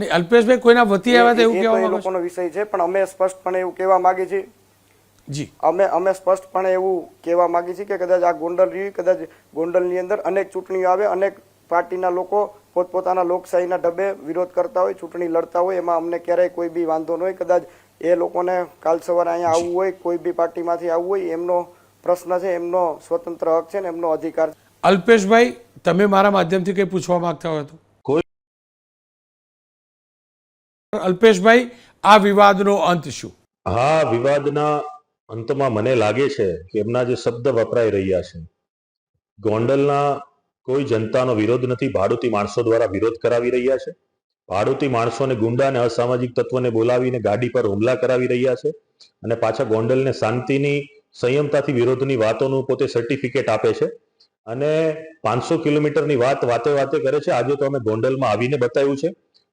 નહીં, અલ્પેશભાઈ કોઈના વતી આવ્યા હતા એવું એ તો કહેવા એ માંગો છો? લોકોનો વિષય છે, પણ અમે સ્પષ્ટપણે એવું કહેવા માંગીએ છીએ જી, અમે સ્પષ્ટપણે એવું કહેવા માંગીએ છીએ કે કદાચ આ ગોંડલ રહ્યું, કદાચ ગોંડલની અંદર અનેક ચૂંટણીઓ આવે, અનેક પાર્ટીના લોકો પોતપોતાના લોકશાહીના ઢબે વિરોધ કરતા હોય, ચૂંટણી લડતા હોય, એમાં અમને ક્યારેય કોઈ બી વાંધો ન હોય. કદાચ એ લોકોને કાલ સવારે અહીંયા આવવું હોય, કોઈ બી પાર્ટીમાંથી આવવું હોય, એમનો પ્રશ્ન છે, એમનો સ્વતંત્ર હક છે ને એમનો અધિકાર છે. અલ્પેશભાઈ, તમે મારા માધ્યમથી કંઈ પૂછવા માંગતા હોય તો? કોઈ અલ્પેશભાઈ, આ વિવાદનો અંત શું? હા, વિવાદના અંતમાં મને લાગે છે કે એમના જે શબ્દ વપરાઈ રહ્યા છે, ગોંડલના કોઈ જનતાનો વિરોધ નથી, ભાડુતી માણસો દ્વારા વિરોધ કરાવી રહ્યા છે. ભાડુતી માણસોને ગુંડા અને અસામાજિક તત્વોને બોલાવીને ગાડી પર હુમલા કરાવી રહ્યા છે અને પાછા ગોંડલને શાંતિની સંયમતાથી વિરોધની વાતોનું પોતે સર્ટિફિકેટ આપે છે અને 500 કિલોમીટરની વાતે વાતે કરે છે. આજે તો અમે ગોંડલમાં આવીને બતાવ્યું છે